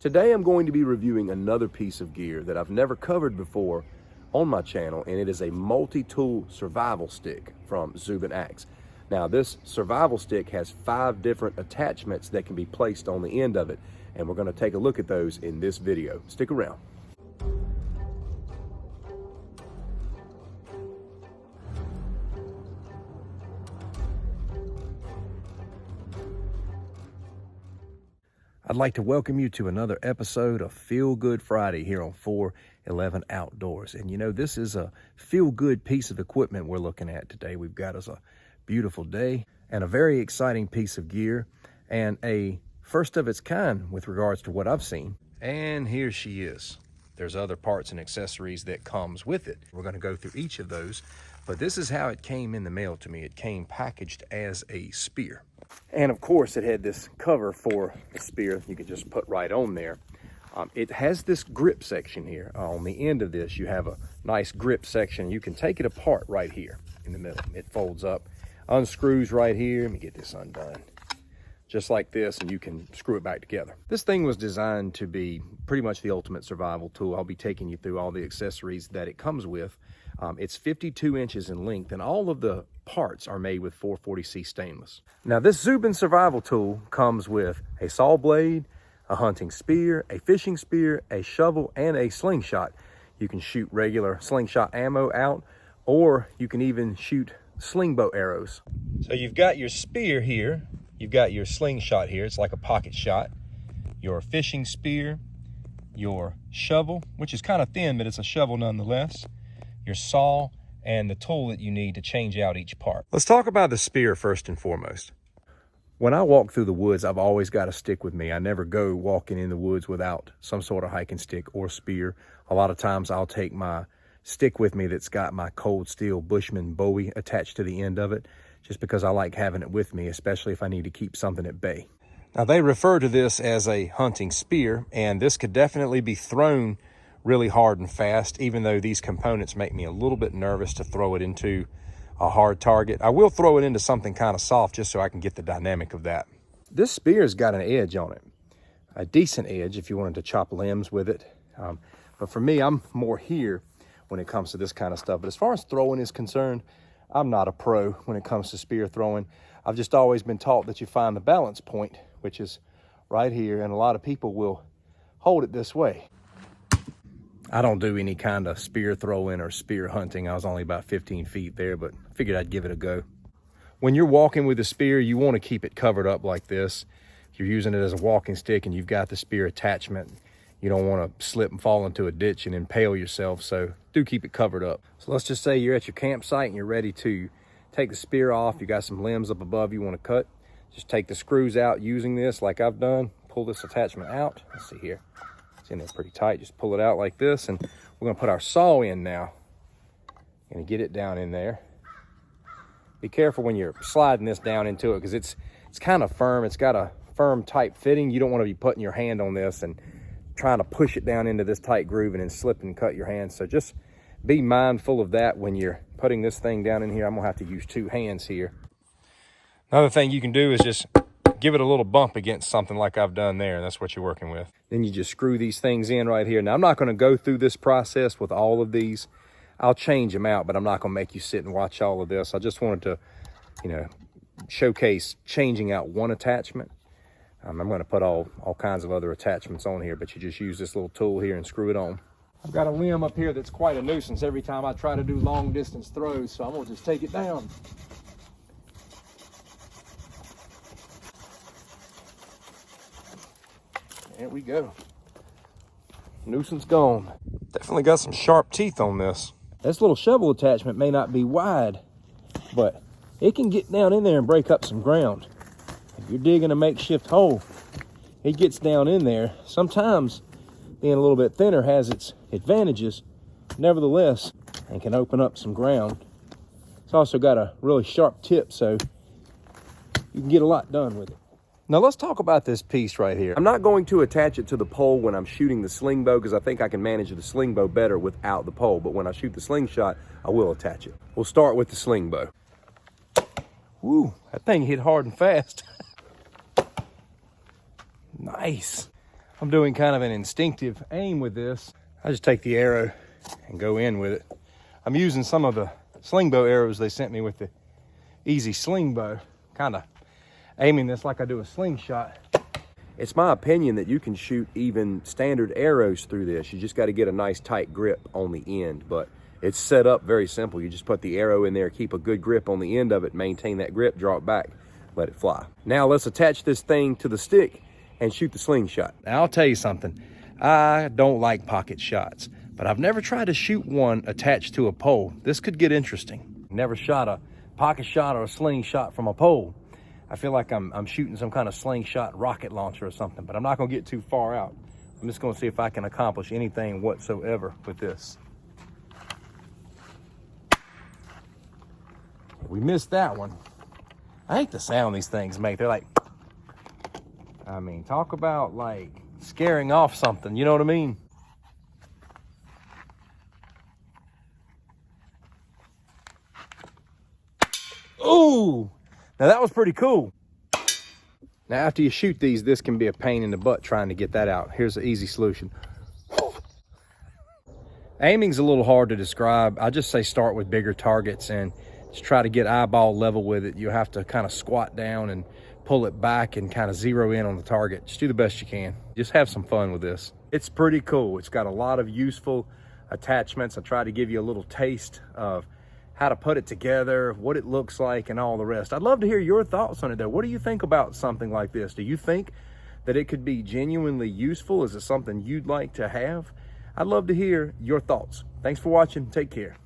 Today I'm going to be reviewing another piece of gear that I've never covered before on my channel, and it is a multi-tool survival stick from Zubin Axe. Now this survival stick has 5 different attachments that can be placed on the end of it, and we're going to take a look at those in this video. Stick around. I'd like to welcome you to another episode of Feel Good Friday here on 411 Outdoors. And you know, this is a feel good piece of equipment we're looking at today. We've got us a beautiful day and a very exciting piece of gear and a first of its kind with regards to what I've seen. And here she is. There's other parts and accessories that comes with it. We're going to go through each of those, but this is how it came in the mail to me. It came packaged as a spear. And of course it had this cover for the spear you can just put right on there. It has this grip section here. On the end of this you have a nice grip section. You can take it apart right here in the middle. It folds up, unscrews right here. Let me get this undone. Just like this, and you can screw it back together. This thing was designed to be pretty much the ultimate survival tool. I'll be taking you through all the accessories that it comes with. It's 52 inches in length, and all of the parts are made with 440C stainless. Now this Zubin survival tool comes with a saw blade, a hunting spear, a fishing spear, a shovel, and a slingshot. You can shoot regular slingshot ammo out, or you can even shoot sling bow arrows. So you've got your spear here. You've got your slingshot here. It's like a pocket shot. Your fishing spear, your shovel, which is kind of thin, but it's a shovel nonetheless. Your saw, and the tool that you need to change out each part. Let's talk about the spear first and foremost. When I walk through the woods, I've always got a stick with me. I never go walking in the woods without some sort of hiking stick or spear. A lot of times I'll take my stick with me that's got my cold steel Bushman Bowie attached to the end of it, just because I like having it with me, especially if I need to keep something at bay. Now they refer to this as a hunting spear, and this could definitely be thrown really hard and fast, even though these components make me a little bit nervous to throw it into a hard target. I will throw it into something kind of soft just so I can get the dynamic of that. This spear's got an edge on it, a decent edge if you wanted to chop limbs with it. But for me, I'm more here when it comes to this kind of stuff. But as far as throwing is concerned, I'm not a pro when it comes to spear throwing. I've just always been taught that you find the balance point, which is right here, and a lot of people will hold it this way. I don't do any kind of spear throwing or spear hunting. I was only about 15 feet there, but I figured I'd give it a go. When you're walking with a spear, you want to keep it covered up like this. If you're using it as a walking stick and you've got the spear attachment, you don't want to slip and fall into a ditch and impale yourself, so do keep it covered up. So let's just say you're at your campsite and you're ready to take the spear off. You got some limbs up above you want to cut. Just take the screws out using this like I've done. Pull this attachment out. Let's see here. It's in there pretty tight. Just pull it out like this, and we're going to put our saw in now. Going to get it down in there. Be careful when you're sliding this down into it, because it's kind of firm. It's got a firm tight fitting. You don't want to be putting your hand on this and trying to push it down into this tight groove and then slip and cut your hand. So just be mindful of that when you're putting this thing down in here. I'm gonna have to use 2 hands here. Another thing you can do is just give it a little bump against something like I've done there, and that's what you're working with. Then you just screw these things in right here. Now I'm not going to go through this process with all of these. I'll change them out, but I'm not going to make you sit and watch all of this. I just wanted to, you know, showcase changing out one attachment. I'm going to put all kinds of other attachments on here, but you just use this little tool here and screw it on. I've got a limb up here that's quite a nuisance every time I try to do long distance throws, so I'm going to just take it down. There we go. Nuisance gone. Definitely got some sharp teeth on this. This little shovel attachment may not be wide, but it can get down in there and break up some ground. If you're digging a makeshift hole, it gets down in there. Sometimes being a little bit thinner has its advantages, nevertheless, and can open up some ground. It's also got a really sharp tip, so you can get a lot done with it. Now let's talk about this piece right here. I'm not going to attach it to the pole when I'm shooting the sling bow, because I think I can manage the sling bow better without the pole, but when I shoot the slingshot, I will attach it. We'll start with the sling bow. Woo, that thing hit hard and fast. Nice. I'm doing kind of an instinctive aim with this. I just take the arrow and go in with it. I'm using some of the sling bow arrows they sent me with the Easy Sling Bow, kind of aiming this like I do a slingshot. It's my opinion that you can shoot even standard arrows through this. You just got to get a nice tight grip on the end, but it's set up very simple. You just put the arrow in there, keep a good grip on the end of it, maintain that grip, draw it back, let it fly. Now let's attach this thing to the stick and shoot the slingshot. Now I'll tell you something, I don't like pocket shots, but I've never tried to shoot one attached to a pole. This could get interesting. Never shot a pocket shot or a slingshot from a pole. I feel like I'm shooting some kind of slingshot rocket launcher or something, but I'm not gonna get too far out. I'm just gonna see if I can accomplish anything whatsoever with this. We missed that one. I hate the sound these things make. They're like, I mean, talk about like scaring off something, you know what I mean? Ooh! Now that was pretty cool. Now after you shoot these, this can be a pain in the butt trying to get that out. Here's an easy solution. Aiming's a little hard to describe. I just say start with bigger targets and just try to get eyeball level with it. You have to kind of squat down and pull it back and kind of zero in on the target. Just do the best you can. Just have some fun with this. It's pretty cool. It's got a lot of useful attachments. I try to give you a little taste of how to put it together, what it looks like, and all the rest. I'd love to hear your thoughts on it though. What do you think about something like this? Do you think that it could be genuinely useful? Is it something you'd like to have? I'd love to hear your thoughts. Thanks for watching. Take care.